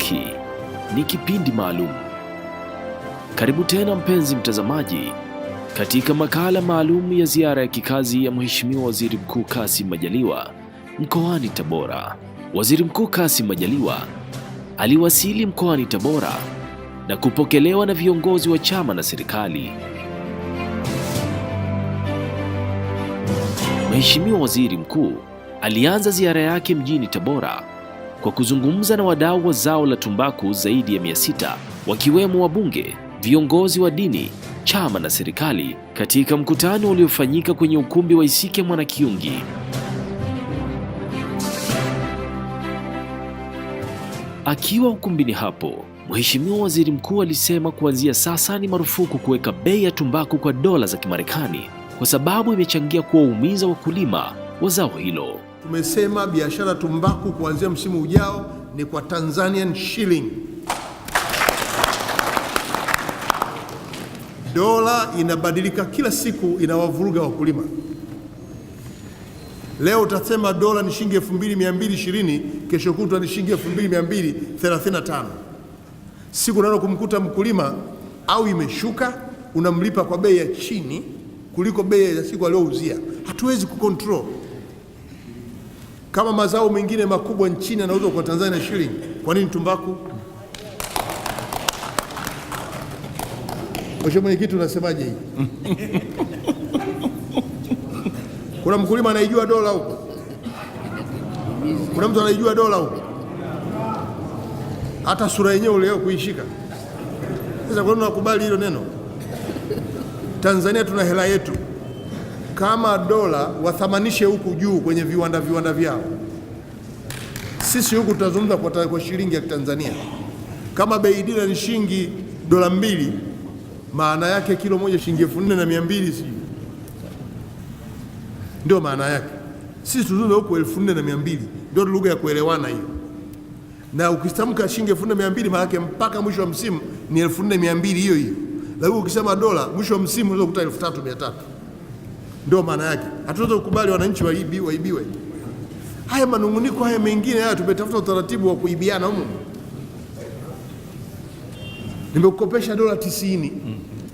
Hiki ni kipindi maalum. Karibu tena mpenzi mtazamaji, katika makala maalum ya ziara ya kikazi ya Mheshimiwa Waziri Mkuu Kassim Majaliwa mkoani Tabora. Waziri Mkuu Kassim Majaliwa aliwasili mkoani Tabora na kupokelewa na viongozi wa chama na serikali. Mheshimiwa Waziri Mkuu alianza ziara yake mjini Tabora kwa kuzungumza na wadau wa zao la tumbaku zaidi ya 600 wakiwemo wabunge, viongozi wa dini, chama na serikali katika mkutano uliofanyika kwenye ukumbi wa Isike Mwanakiungi. Akiwa ukumbini hapo, Mheshimiwa Waziri Mkuu alisema kuanzia sasa ni marufuku kuweka bei ya tumbaku kwa dola za Kimarekani kwa sababu imechangia kuwaumiza wakulima wa zao hilo. Tumesema biashara tumbaku kuanzia msimu ujao ni kwa Tanzanian shilling. Dola inabadilika kila siku, inawavuruga wakulima. Leo utasema dola ni shilingi 2220, kesho kutwa ni shilingi 2235. Siku unaona kumkuta mkulima au imeshuka, unamlipa kwa bei ya chini kuliko bei ya siku aliyouzia. Hatuwezi kucontrol. Kama mazao mengine makubwa nchini yanauzwa kwa Tanzania shilling, kwa nini tumbaku? Mheshimiwa Mwenyekiti, unasemaje hii? Kuna mkulima anaijua dola huko? Kuna mtu anaijua dola huko? Hata sura yenyewe leo kuishika. Sasa kwa nini nakubali hilo neno? Tanzania tuna hela yetu. Kama dola wathamanishe huku juu kwenye viwanda vyao. Sisi huku tutazungumza kwa shilingi ya Tanzania. Kama bei dira ni shilingi dola 2, maana yake kilo moja shilingi 4200 sijui. Ndio maana yake. Sisi tuzungumza huku 4200. Ndio lugha ya kuelewana hiyo. Na ukitamka shilingi 4200 maana yake mpaka mwisho wa msimu ni 4200 hiyo hiyo. Lakini ukisema dola mwisho wa msimu unaweza kukuta 3300. Ndio maana yake. Hatuwezi kukubali wananchi waibiwe. Haya manunguniko haya mengine haya tumetafuta utaratibu wa kuibiana huko. Nimekukopesha dola 90.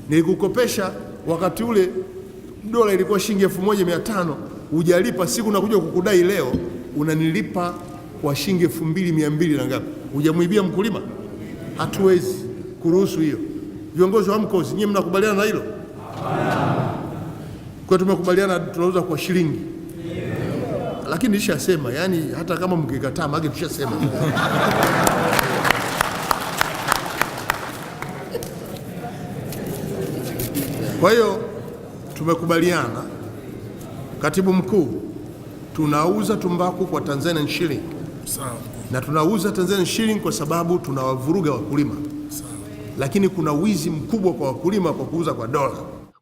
Nilikukopesha wakati ule dola ilikuwa shilingi 1500, hujalipa, siku nakuja kukudai leo unanilipa kwa shilingi 2200 na ngapi? Hujamuibia mkulima? Hatuwezi kuruhusu hiyo. Viongozi wa AMCOS, nyinyi mnakubaliana na hilo? Kwa tumekubaliana tunauza kwa shilingi. Lakini nishasema, yani hata kama mkikataa mage tushasema. Kwa hiyo tumekubaliana, Katibu Mkuu, tunauza tumbaku kwa Tanzanian shilling. Sawa. Na tunauza Tanzanian shilling kwa sababu tunawavuruga wakulima. Sawa. Lakini kuna wizi mkubwa kwa wakulima kwa kuuza kwa dola.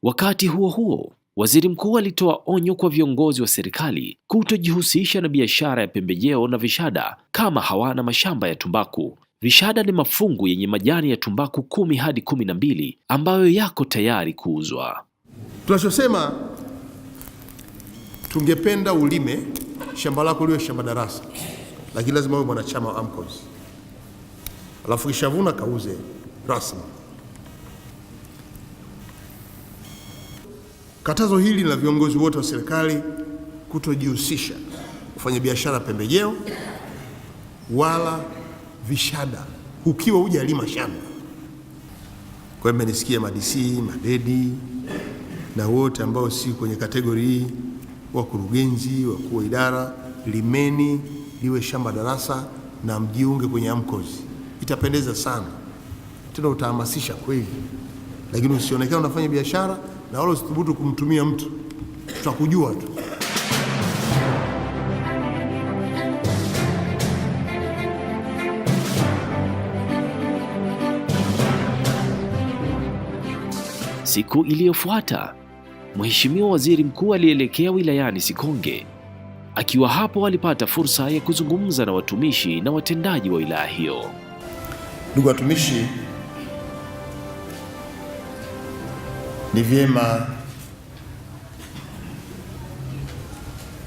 Wakati huo huo, Waziri Mkuu alitoa onyo kwa viongozi wa serikali kutojihusisha na biashara ya pembejeo na vishada kama hawana mashamba ya tumbaku. Vishada ni mafungu yenye majani ya tumbaku 10 hadi 12 ambayo yako tayari kuuzwa. Tunachosema, tungependa ulime shamba lako liwe shamba darasa, lakini lazima uwe mwanachama wa AMCOS. Alafu kishavuna kauze rasmi. Katazo hili la viongozi wote wa serikali kutojihusisha kufanya biashara pembejeo wala vishada ukiwa hujalima shamba. Kwa hiyo mmenisikia ma-DC, madedi na wote ambao si kwenye kategori hii, wakurugenzi, wakuu wa idara, limeni liwe shamba darasa na mjiunge kwenye AMCOS. Itapendeza sana. Tena utahamasisha kweli. Lakini usionekane unafanya biashara na wala usithubutu kumtumia mtu. Tutakujua tu. Siku iliyofuata, Mheshimiwa Waziri Mkuu alielekea wilayani Sikonge. Akiwa hapo alipata fursa ya kuzungumza na watumishi na watendaji wa wilaya hiyo. Ndugu watumishi, ni vyema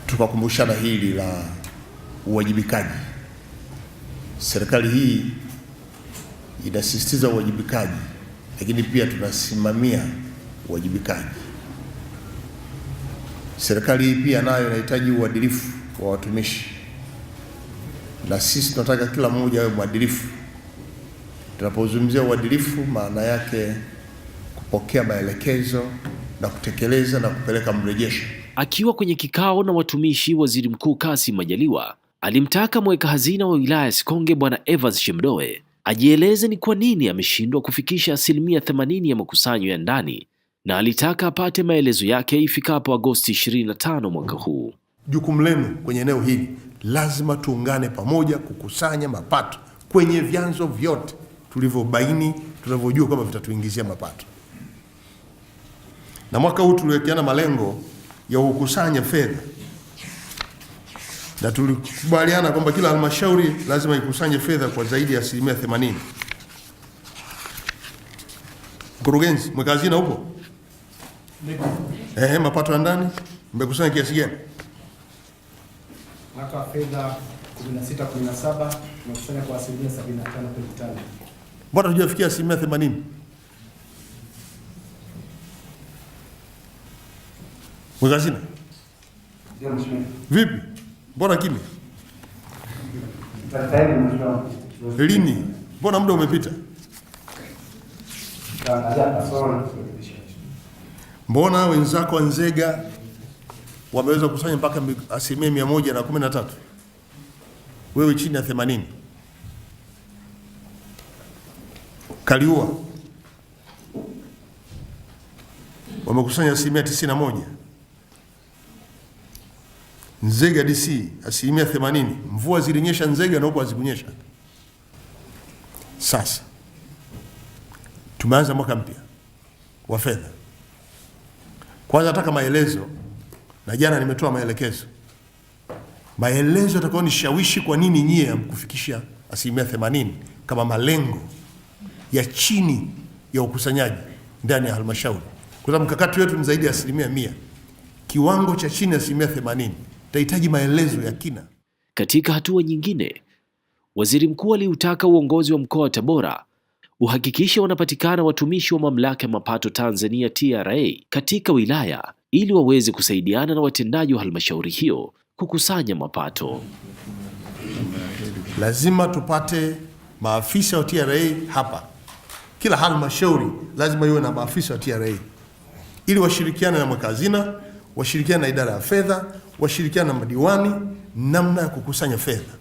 tukakumbushana hili la uwajibikaji. Serikali hii inasisitiza uwajibikaji, lakini pia tunasimamia uwajibikaji. Serikali hii pia nayo inahitaji uadilifu wa watumishi, na sisi tunataka kila mmoja awe mwadilifu. Tunapozungumzia uadilifu, maana yake kupokea maelekezo na kutekeleza na kupeleka mrejesho. Akiwa kwenye kikao na watumishi, Waziri Mkuu Kassim Majaliwa alimtaka mweka hazina wa wilaya Sikonge Bwana Evans Shemdoe ajieleze ni kwa nini ameshindwa kufikisha 80% ya makusanyo ya ndani, na alitaka apate maelezo yake ifikapo Agosti 25 mwaka huu. Jukumu lenu kwenye eneo hili, lazima tuungane pamoja kukusanya mapato kwenye vyanzo vyote tulivyobaini, tunavyojua kwamba vitatuingizia mapato. Na mwaka huu tuliwekeana malengo ya kukusanya fedha, na tulikubaliana kwamba kila halmashauri lazima ikusanye fedha kwa zaidi ya 80%. Mkurugenzi, mweka hazina upo? Mapato ya ndani mmekusanya kiasi gani? Mwaka wa fedha 16-17 tumekusanya kwa 75.5. Mbona hujafikia 80%? Mweka hazina? Ndio mheshimiwa. Vipi? Mbona kimya? Lini? Mbona muda umepita? Mbona wenzako wa Nzega wameweza kukusanya mpaka 113%? Wewe chini ya 80%. Kaliua wamekusanya 91%. Nzega DC 80%. Mvua zilinyesha Nzega na huko hazikunyesha. Sasa tumeanza mwaka mpya wa fedha. Kwanza nataka maelezo, na jana nimetoa maelekezo. Maelezo yatakao nishawishi kwa nini nyie hamkufikisha 80% kama malengo ya chini ya ukusanyaji ndani ya halmashauri. Kwa sababu mkakati wetu ni zaidi ya 100%. Kiwango cha chini ya 80% tahitaji maelezo ya kina. Katika hatua nyingine, Waziri Mkuu aliutaka uongozi wa mkoa wa Tabora uhakikishe wanapatikana watumishi wa Mamlaka ya Mapato Tanzania TRA katika wilaya ili waweze kusaidiana na watendaji wa halmashauri hiyo kukusanya mapato. Lazima tupate maafisa wa TRA hapa. Kila halmashauri lazima iwe na maafisa wa TRA ili washirikiane na mweka hazina, washirikiane na idara ya fedha, washirikiane na madiwani namna ya kukusanya fedha.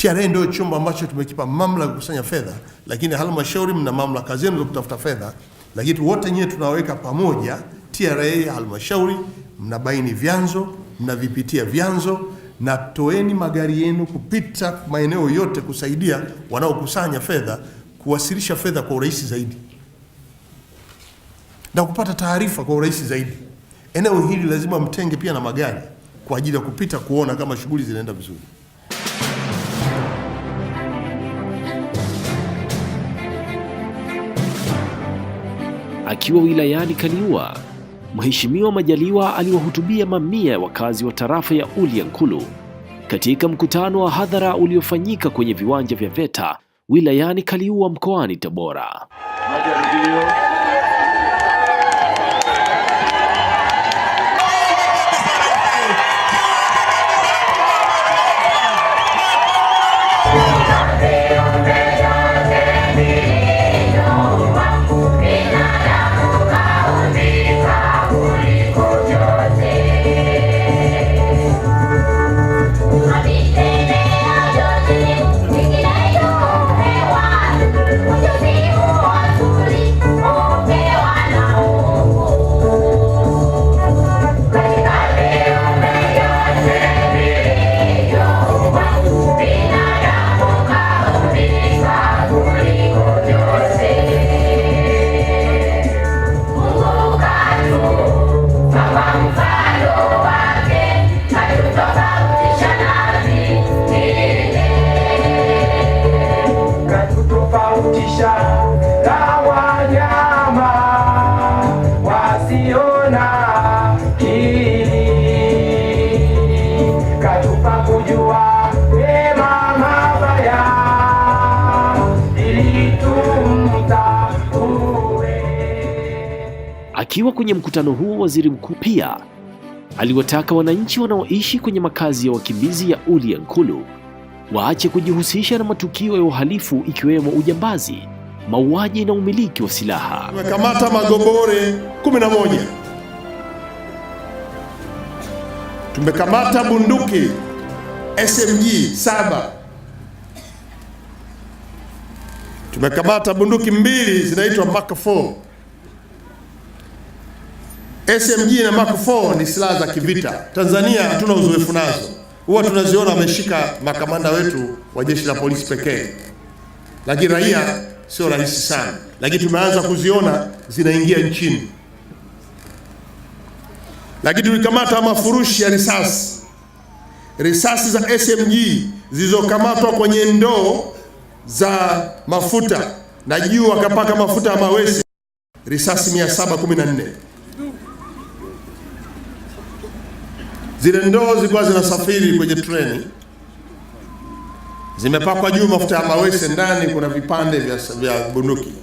TRA ndio chombo ambacho tumekipa mamlaka ya kukusanya fedha, lakini halmashauri mna mamlaka zenu za kutafuta fedha, lakini wote nyewe tunaweka pamoja. TRA halmashauri mnabaini vyanzo, mnavipitia vyanzo, na toeni magari yenu kupita maeneo yote kusaidia wanaokusanya fedha kuwasilisha fedha kwa urahisi zaidi na kupata taarifa kwa urahisi zaidi. Eneo hili lazima mtenge pia na magari kwa ajili ya kupita kuona kama shughuli zinaenda vizuri. Akiwa wilayani Kaliua, Mheshimiwa Majaliwa aliwahutubia mamia ya wakazi wa tarafa ya Ulyankulu katika mkutano wa hadhara uliofanyika kwenye viwanja vya VETA wilayani Kaliua mkoani Tabora. Katupa kujua mema mabaya. Akiwa kwenye mkutano huo, waziri mkuu pia aliwataka wananchi wanaoishi kwenye makazi ya wakimbizi ya Ulyankulu waache kujihusisha na matukio ya uhalifu ikiwemo ujambazi, mauaji na umiliki wa silaha. Tumekamata magobore 11. Tumekamata bunduki SMG 7. Tumekamata bunduki 2 zinaitwa Mark 4. SMG na Mark 4 ni silaha za kivita. Tanzania hatuna uzoefu nazo. Huwa tunaziona wameshika makamanda wetu wa jeshi la polisi pekee, lakini raia sio rahisi sana, lakini tumeanza kuziona zinaingia nchini. Lakini tulikamata mafurushi ya risasi za SMG zilizokamatwa kwenye ndoo za mafuta na juu wakapaka mafuta ya mawese, risasi 714. Zile ndoo zilikuwa zinasafiri kwenye treni, zimepakwa juu mafuta ya mawese, ndani kuna vipande vya bunduki.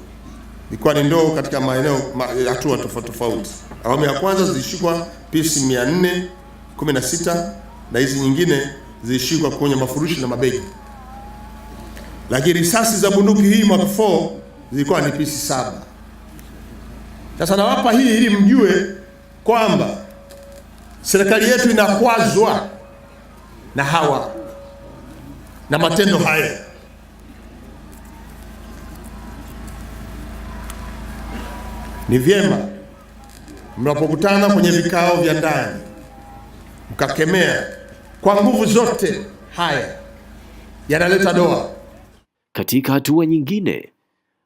Ilikuwa ni ndoo katika maeneo hatua tofauti tofauti. Awamu ya kwanza zilishikwa pisi 416 na hizi nyingine zilishikwa kwenye mafurushi na mabegi. Lakini risasi za bunduki hii Mark 4 zilikuwa ni pisi 7. Sasa nawapa hii ili mjue kwamba serikali yetu inakwazwa na hawa na matendo haya. Ni vyema mnapokutana kwenye vikao vya ndani mkakemea kwa nguvu zote haya, yanaleta doa. Katika hatua nyingine,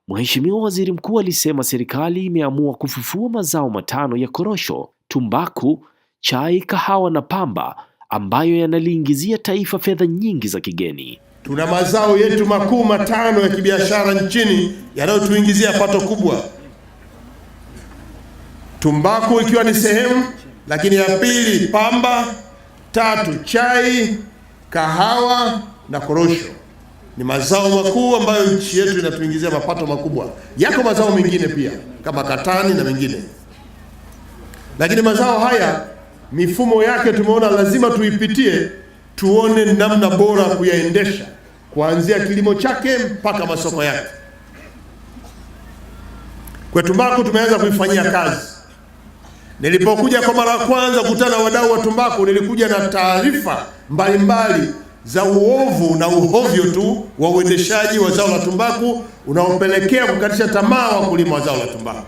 Mheshimiwa Waziri Mkuu alisema serikali imeamua kufufua mazao 5 ya korosho, tumbaku, chai, kahawa na pamba ambayo yanaliingizia taifa fedha nyingi za kigeni. Tuna mazao yetu makuu 5 ya kibiashara nchini yanayotuingizia pato kubwa. Tumbaku ikiwa ni sehemu, lakini ya pili pamba, 3 chai, kahawa na korosho. Ni mazao makuu ambayo nchi yetu inatuingizia mapato makubwa. Yako mazao mengine pia kama katani na mengine, lakini mazao haya mifumo yake tumeona lazima tuipitie, tuone namna bora kuyaendesha, kuanzia kilimo chake mpaka masoko yake. Kwa tumbaku tumeanza kuifanyia kazi. Nilipokuja kwa mara ya kwanza kukutana wadau wa tumbaku, nilikuja na taarifa mbalimbali za uovu na uhovyo tu wa uendeshaji wa zao la tumbaku unaopelekea kukatisha tamaa wakulima wa zao la tumbaku.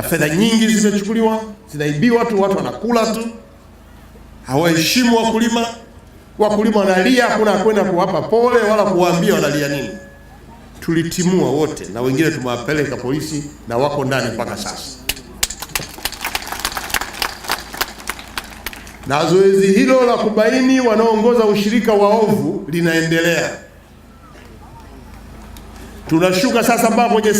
Fedha nyingi zimechukuliwa, zinaibiwa tu, watu wanakula tu, hawaheshimu wakulima. Wakulima wanalia, hakuna kwenda kuwapa pole wala kuwaambia wanalia nini. Tulitimua wote na wengine tumewapeleka polisi na wako ndani mpaka sasa. Na zoezi hilo la kubaini wanaoongoza ushirika waovu linaendelea. Tunashuka sasa mpaka kwenye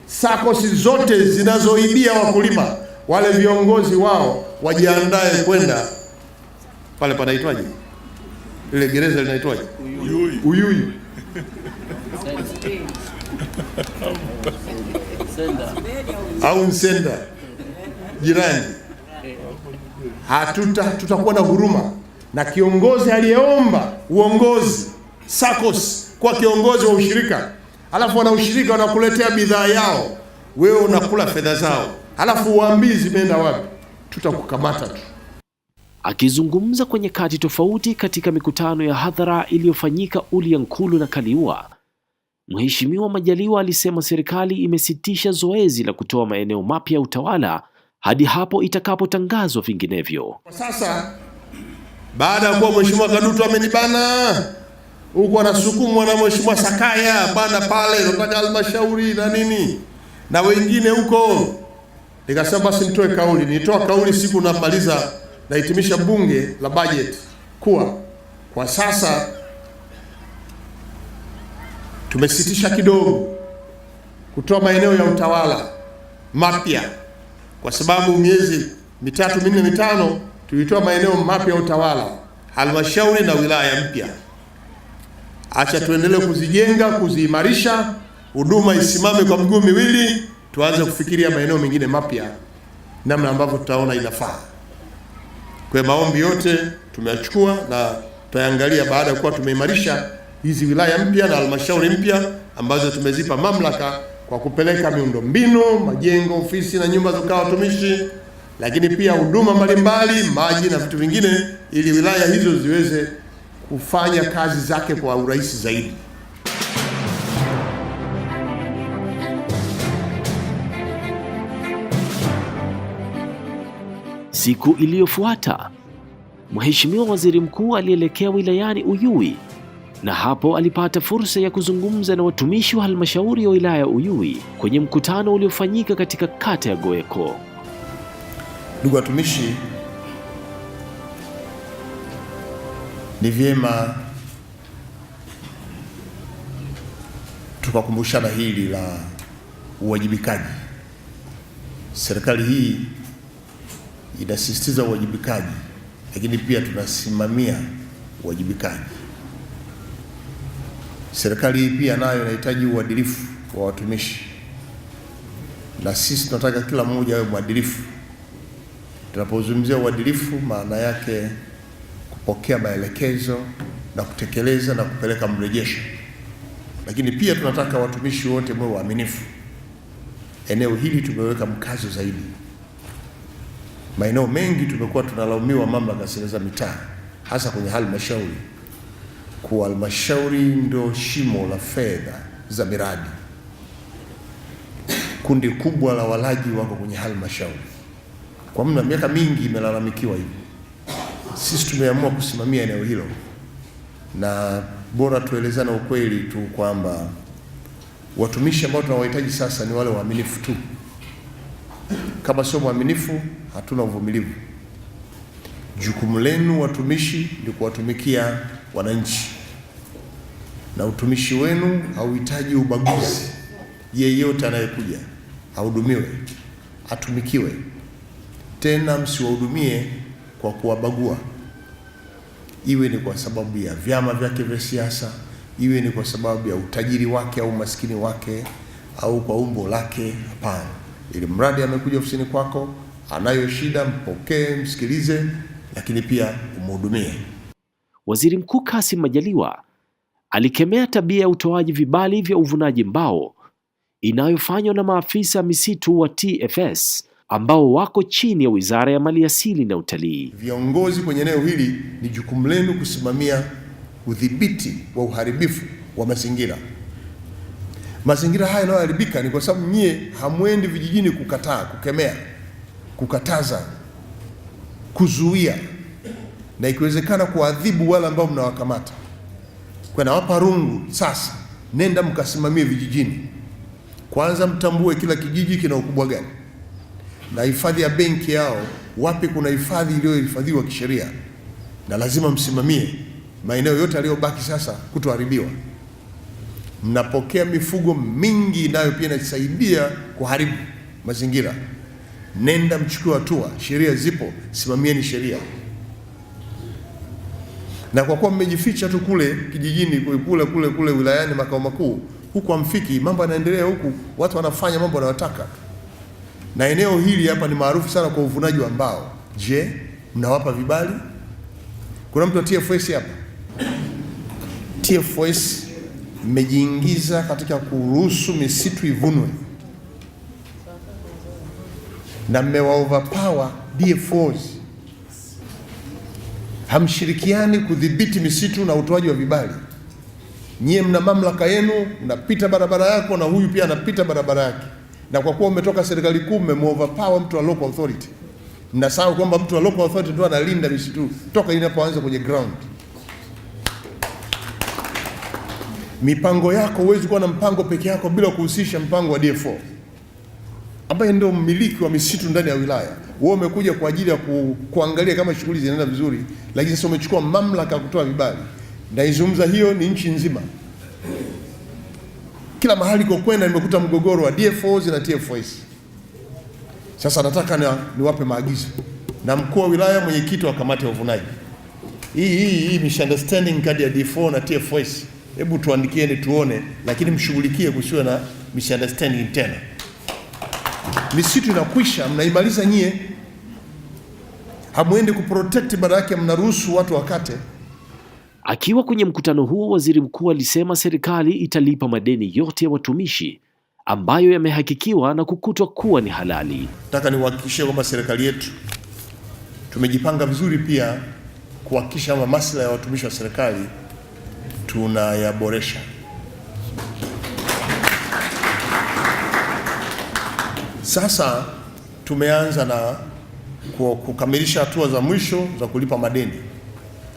SACCOS zote zinazoibia wakulima, wale viongozi wao wajiandae kwenda pale panaitwaje? Ile gereza linaitwaje? Uyui. Au Nsenda jirani. Tutakuwa na huruma na kiongozi aliyeomba uongozi SACCOS kwa kiongozi wa ushirika, halafu wana ushirika wanakuletea bidhaa yao, wewe unakula fedha zao, halafu uambii zimeenda wapi, tutakukamata tu. Akizungumza kwenye nyakati tofauti katika mikutano ya hadhara iliyofanyika Ulyankulu na Kaliua, Mheshimiwa Majaliwa alisema serikali imesitisha zoezi la kutoa maeneo mapya ya utawala hadi hapo itakapotangazwa vinginevyo. Kwa sasa baada ya kuwa Mheshimiwa Kadutu amenibana huko, anasukumwa na Mheshimiwa Sakaya bana pale nataka halmashauri na nini na wengine huko, nikasema basi nitoe kauli. Nitoa kauli siku namaliza nahitimisha bunge la budget kuwa kwa sasa tumesitisha kidogo kutoa maeneo ya utawala mapya, kwa sababu miezi 3, 4, 5 tulitoa maeneo mapya ya utawala, halmashauri na wilaya mpya. Acha tuendelee kuzijenga, kuziimarisha, huduma isimame kwa miguu miwili, tuanze kufikiria maeneo mengine mapya, namna ambavyo tutaona inafaa. Kwa maombi yote tumeyachukua na tutaangalia baada ya kuwa tumeimarisha hizi wilaya mpya na halmashauri mpya ambazo tumezipa mamlaka kwa kupeleka miundombinu, majengo, ofisi na nyumba za kukaa watumishi, lakini pia huduma mbalimbali, maji na vitu vingine, ili wilaya hizo ziweze kufanya kazi zake kwa urahisi zaidi. Siku iliyofuata, Mheshimiwa Waziri Mkuu alielekea wilayani Uyui, na hapo alipata fursa ya kuzungumza na watumishi wa halmashauri ya wilaya ya Uyui kwenye mkutano uliofanyika katika kata ya Goeko. Ndugu watumishi, ni vyema tukakumbushana hili la uwajibikaji. Serikali hii inasisitiza uwajibikaji, lakini pia tunasimamia uwajibikaji. Serikali hii pia nayo inahitaji uadilifu wa watumishi, na sisi tunataka kila mmoja awe mwadilifu. Tunapozungumzia uadilifu, maana yake kupokea maelekezo na kutekeleza na kupeleka mrejesho, lakini pia tunataka watumishi wote mwe waaminifu. Eneo hili tumeweka mkazo zaidi. Maeneo mengi tumekuwa tunalaumiwa mamlaka za mitaa, hasa kwenye halmashauri, kuwa halmashauri ndio shimo la fedha za miradi. Kundi kubwa la walaji wako kwenye halmashauri. Kwa muda miaka mingi imelalamikiwa hivi. Sisi tumeamua kusimamia eneo hilo, na bora tuelezana ukweli tu kwamba watumishi ambao tunawahitaji sasa ni wale waaminifu tu. Kama sio mwaminifu, hatuna uvumilivu. Jukumu lenu watumishi ni kuwatumikia wananchi, na utumishi wenu hauhitaji ubaguzi. Yeyote anayekuja ahudumiwe, atumikiwe. Tena msiwahudumie kwa kuwabagua, iwe ni kwa sababu ya vyama vyake vya siasa, iwe ni kwa sababu ya utajiri wake au maskini wake, au kwa umbo lake. Hapana. Ili mradi amekuja ofisini kwako, anayo shida, mpokee, msikilize, lakini pia umhudumie. Waziri Mkuu Kassim Majaliwa alikemea tabia ya utoaji vibali vya uvunaji mbao inayofanywa na maafisa misitu wa TFS ambao wako chini ya Wizara ya Maliasili na Utalii. Viongozi kwenye eneo hili, ni jukumu lenu kusimamia udhibiti wa uharibifu wa mazingira. Mazingira haya yanayoharibika ni kwa sababu nyie hamwendi vijijini kukataa, kukemea, kukataza, kuzuia, na ikiwezekana kuadhibu wale ambao mnawakamata. Kwa nawapa rungu sasa, nenda mkasimamie vijijini. Kwanza mtambue kila kijiji kina ukubwa gani, na hifadhi ya benki yao, wapi kuna hifadhi iliyohifadhiwa kisheria, na lazima msimamie maeneo yote yaliyobaki sasa kutoharibiwa. Mnapokea mifugo mingi nayo pia inasaidia kuharibu mazingira. Nenda mchukue hatua, sheria zipo, simamieni sheria. Na kwa kuwa mmejificha tu kule kijijini, kule wilayani makao makuu, huku amfiki, mambo yanaendelea huku, watu wanafanya mambo wanayotaka. Na eneo hili hapa ni maarufu sana kwa uvunaji wa mbao. Je, mnawapa vibali? Kuna mtu wa TFS hapa? TFS mmejiingiza katika kuruhusu misitu ivunwe, na mmewa overpower DFOs. Hamshirikiani kudhibiti misitu na utoaji wa vibali. Nyie mna mamlaka yenu, mnapita barabara yako na huyu pia anapita barabara yake. Na kwa kuwa umetoka serikali kuu, mmeoverpower mtu wa local authority. Mnasahau kwamba mtu wa local authority ndio analinda misitu toka inapoanza kwenye ground. Mipango yako, huwezi kuwa na mpango peke yako bila kuhusisha mpango wa DFO, ambaye ndio mmiliki wa misitu ndani ya wilaya. Wewe umekuja kwa ajili ya kuangalia kama shughuli zinaenda vizuri, lakini sasa umechukua mamlaka ya kutoa vibali. Naizungumza hiyo ni nchi nzima. Kila mahali kwa kwenda nimekuta mgogoro wa DFOs na TFS. Sasa nataka niwape maagizo, na mkuu wa wilaya, mwenyekiti wa kamati ya uvunaji, hii misunderstanding kati ya DFO na TFS, hebu tuandikieni tuone, lakini mshughulikie kusiwe na misunderstanding tena. Misitu inakwisha, mnaimaliza nyie, hamwendi kuprotect, baada yake mnaruhusu watu wakate. Akiwa kwenye mkutano huo, waziri mkuu alisema serikali italipa madeni yote ya watumishi ambayo yamehakikiwa na kukutwa kuwa ni halali. Nataka niwahakikishie kwamba serikali yetu tumejipanga vizuri pia kuhakikisha kwamba maslahi ya watumishi wa serikali tunayaboresha. Sasa tumeanza na kukamilisha hatua za mwisho za kulipa madeni.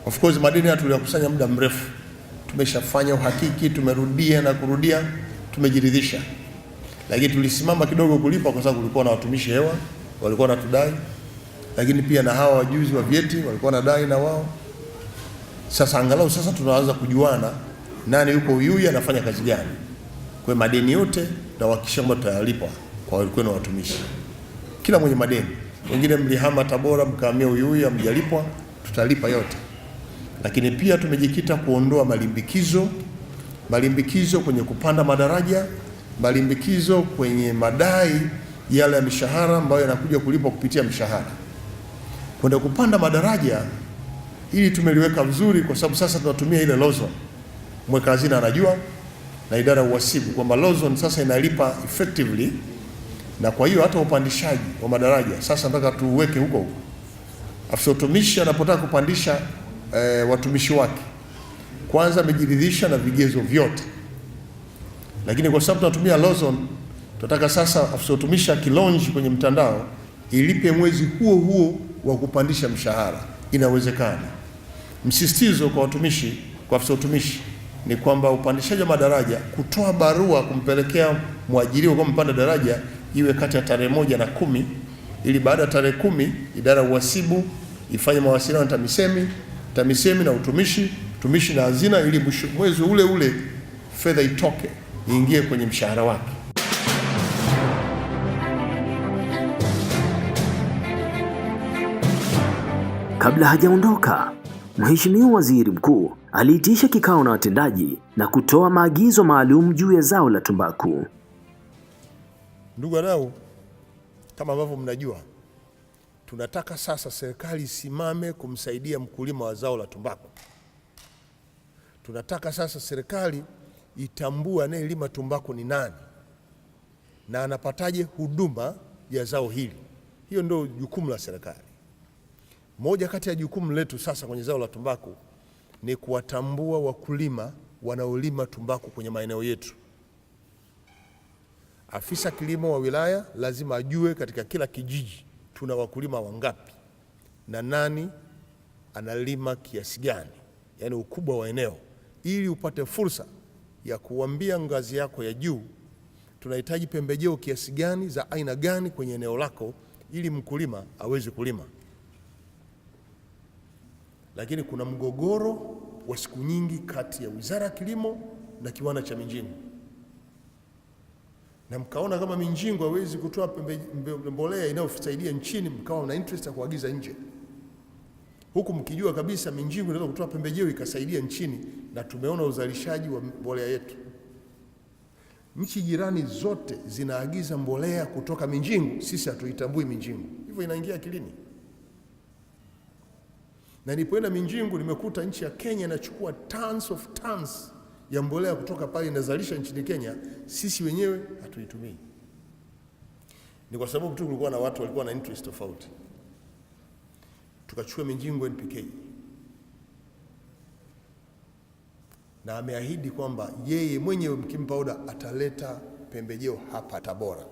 Of course madeni haya tuliyakusanya muda mrefu, tumeshafanya uhakiki, tumerudia na kurudia, tumejiridhisha, lakini tulisimama kidogo kulipa kwa sababu kulikuwa na watumishi hewa walikuwa wanatudai, lakini pia na hawa wajuzi wa vyeti walikuwa wanadai na wao. Sasa angalau sasa tunaanza kujuana nani yuko Uyui anafanya kazi gani. Kwa madeni yote tutahakikisha kwamba tutayalipa kwa walikuwa na watumishi. Kila mwenye madeni, wengine mlihama Tabora mkahamia Uyui hamjalipwa, tutalipa yote. Lakini pia tumejikita kuondoa malimbikizo kwenye kupanda madaraja, malimbikizo kwenye madai yale ya mishahara ambayo yanakuja kulipwa kupitia mishahara. Kwenda kupanda madaraja ili tumeliweka vizuri, kwa sababu sasa tunatumia ile Lawson. Mweka hazina anajua na idara ya uhasibu kwamba Lawson sasa inalipa effectively, na kwa hiyo hata upandishaji wa madaraja sasa nataka tuweke huko. Afisa utumishi anapotaka kupandisha watumishi wake, kwanza amejiridhisha na vigezo vyote, lakini kwa sababu tunatumia Lawson, tunataka sasa afisa utumishi akilonji kwenye mtandao ilipe mwezi huo huo wa kupandisha mshahara. Inawezekana. Msisitizo kwa watumishi, kwa afisa utumishi ni kwamba upandishaji wa madaraja, kutoa barua kumpelekea mwajiriwa kwa mpanda daraja iwe kati ya tarehe 1 na 10, ili baada ya tarehe 10 idara ya uhasibu ifanye mawasiliano na TAMISEMI na utumishi na hazina, ili mwezi ule ule fedha itoke iingie kwenye mshahara wake. Kabla hajaondoka, Mheshimiwa Waziri Mkuu aliitisha kikao na watendaji na kutoa maagizo maalum juu ya zao la tumbaku. Ndugu wadau, kama ambavyo mnajua, tunataka sasa serikali isimame kumsaidia mkulima wa zao la tumbaku. Tunataka sasa serikali itambue anayelima tumbaku ni nani na anapataje huduma ya zao hili. Hiyo ndio jukumu la serikali. Moja kati ya jukumu letu sasa kwenye zao la tumbaku ni kuwatambua wakulima wanaolima tumbaku kwenye maeneo yetu. Afisa kilimo wa wilaya lazima ajue katika kila kijiji tuna wakulima wangapi na nani analima kiasi gani, yani ukubwa wa eneo, ili upate fursa ya kuambia ngazi yako ya juu tunahitaji pembejeo kiasi gani za aina gani kwenye eneo lako, ili mkulima aweze kulima. Lakini kuna mgogoro wa siku nyingi kati ya Wizara ya Kilimo na kiwanda cha Minjingu, na mkaona kama Minjingu hawezi kutoa mbolea inayosaidia nchini, mkawa na interest ya kuagiza nje, huku mkijua kabisa Minjingu inaweza kutoa pembejeo ikasaidia nchini, na tumeona uzalishaji wa mbolea yetu. Nchi jirani zote zinaagiza mbolea kutoka Minjingu, sisi hatuitambui Minjingu. Hivyo inaingia akilini. Na nilipoenda Minjingu nimekuta nchi ya Kenya inachukua tons of tons ya mbolea kutoka pale inazalisha nchini Kenya, sisi wenyewe hatuitumii. Ni kwa sababu tu kulikuwa na watu walikuwa na interest tofauti. Tukachukua Minjingu NPK, na ameahidi kwamba yeye mwenyewe mkimpa oda ataleta pembejeo hapa Tabora,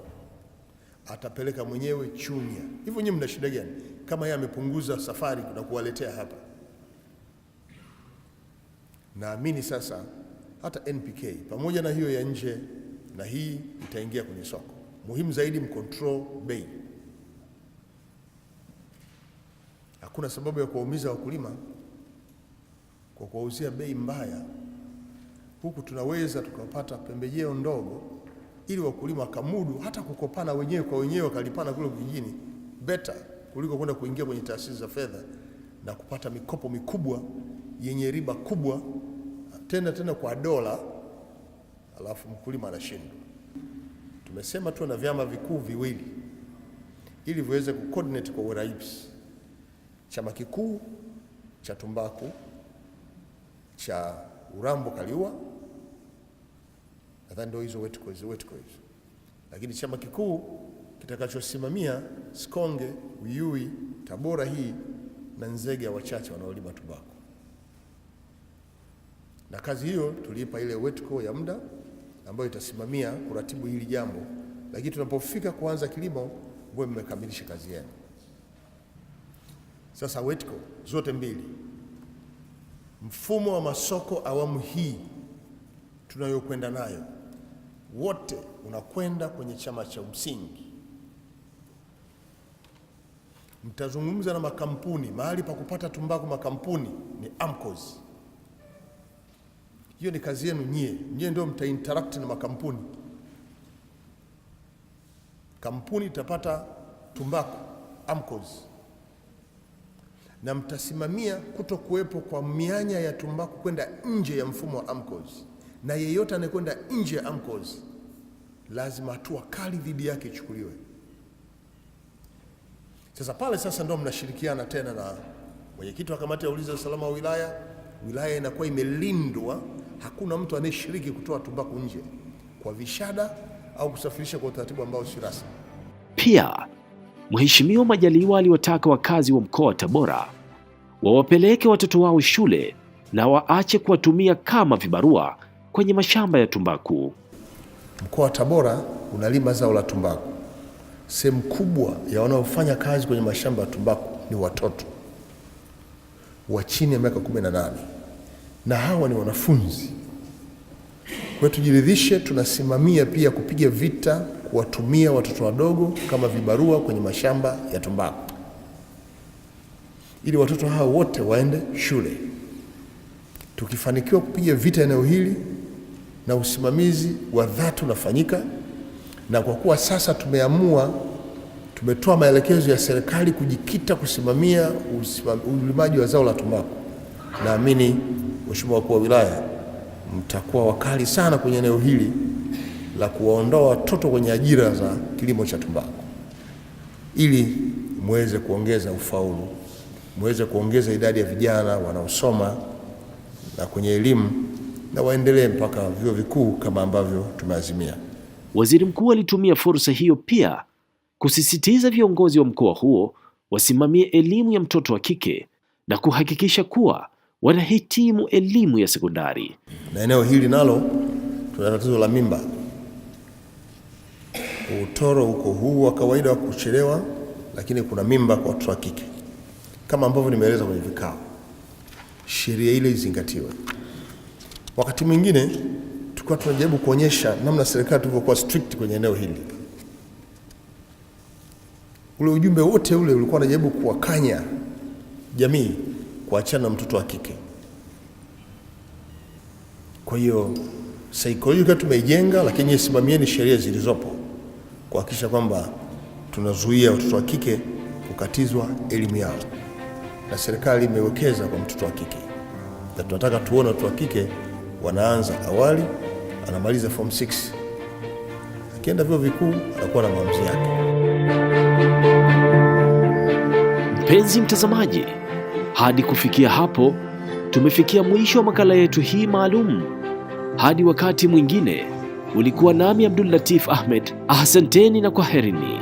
atapeleka mwenyewe Chunya. Hivyo nyinyi mna shida gani kama yeye amepunguza safari na kuwaletea hapa? Naamini sasa hata NPK pamoja na hiyo ya nje na hii itaingia kwenye soko. Muhimu zaidi mcontrol bei. Hakuna sababu ya kuwaumiza wakulima kwa kuwauzia bei mbaya. Huku tunaweza tukapata pembejeo ndogo ili wakulima wakamudu hata kukopana wenyewe kwa wenyewe, wakalipana kule kijijini better kuliko kwenda kuingia kwenye taasisi za fedha na kupata mikopo mikubwa yenye riba kubwa tena kwa dola, alafu mkulima anashindwa. tumesema tuwe na vyama vikuu viwili ili viweze kucoordinate kwa urahisi. Chama kikuu cha tumbaku cha Urambo Kaliua, nadhani ndio hizo WETCO hizo. Lakini chama kikuu kitakachosimamia Sikonge, Uyui, Tabora hii na Nzega wachache wanaolima tumbaku. Na kazi hiyo tuliipa ile WETCO ya muda ambayo itasimamia kuratibu hili jambo, lakini tunapofika kuanza kilimo mwe mmekamilisha kazi yenu. Sasa WETCO zote mbili, mfumo wa masoko awamu hii tunayokwenda nayo wote unakwenda kwenye chama cha msingi. Mtazungumza na makampuni, mahali pa kupata tumbaku makampuni ni AMCOS. Hiyo ni kazi yenu nyie ndio mtainteract na makampuni. Kampuni itapata tumbaku AMCOS, na mtasimamia kutokuwepo kwa mianya ya tumbaku kwenda nje ya mfumo wa AMCOS, na yeyote anayekwenda nje ya AMCOS lazima hatua kali dhidi yake ichukuliwe. Sasa ndio mnashirikiana tena na mwenyekiti wa kamati ya ulinzi na usalama wa wilaya. Wilaya inakuwa imelindwa, hakuna mtu anayeshiriki kutoa tumbaku nje kwa vishada au kusafirisha kwa utaratibu ambao si rasmi. Pia Mheshimiwa Majaliwa aliwataka wakazi wa mkoa wa Tabora wawapeleke watoto wao shule na waache kuwatumia kama vibarua kwenye mashamba ya tumbaku. Mkoa wa Tabora unalima zao la tumbaku. Sehemu kubwa ya wanaofanya kazi kwenye mashamba ya tumbaku ni watoto wa chini ya miaka 18, na hawa ni wanafunzi. Kwa tujiridhishe tunasimamia pia kupiga vita kuwatumia watoto wadogo kama vibarua kwenye mashamba ya tumbaku, ili watoto hao wote waende shule. Tukifanikiwa kupiga vita eneo hili na usimamizi wa dhati unafanyika, na kwa kuwa sasa tumetoa maelekezo ya serikali kujikita kusimamia ulimaji wa zao la tumbaku, naamini Mheshimiwa Mkuu wa Wilaya mtakuwa wakali sana kwenye eneo hili la kuwaondoa watoto kwenye ajira za kilimo cha tumbaku, ili muweze kuongeza ufaulu, muweze kuongeza idadi ya vijana wanaosoma na kwenye elimu, na waendelee mpaka vyuo vikuu kama ambavyo tumeazimia. Waziri Mkuu alitumia fursa hiyo pia kusisitiza viongozi wa mkoa huo wasimamie elimu ya mtoto wa kike na kuhakikisha kuwa wanahitimu elimu ya sekondari. Na eneo hili nalo tuna tatizo la mimba. Utoro uko huu wa kawaida wa kuchelewa, lakini kuna mimba kwa watoto wa kike. Kama ambavyo nimeeleza kwenye vikao, sheria ile izingatiwe. Wakati mwingine tulikuwa tunajaribu kuonyesha namna serikali tulivyokuwa strict kwenye eneo hili. Ule ujumbe wote ule ulikuwa unajaribu kuwakanya jamii kuachana na mtoto wa kike. Kwa hiyo saikolojia tumeijenga, lakini simamieni sheria zilizopo kuhakikisha kwamba tunazuia watoto wa kike kukatizwa elimu yao, na serikali imewekeza kwa mtoto wa kike, na tunataka tuone watoto wa kike wanaanza awali, anamaliza form 6, akienda vyuo vikuu anakuwa na maamuzi yake. Mpenzi mtazamaji, hadi kufikia hapo tumefikia mwisho wa makala yetu hii maalum. Hadi wakati mwingine, ulikuwa nami Abdul Latif Ahmed. Asanteni na kwaherini.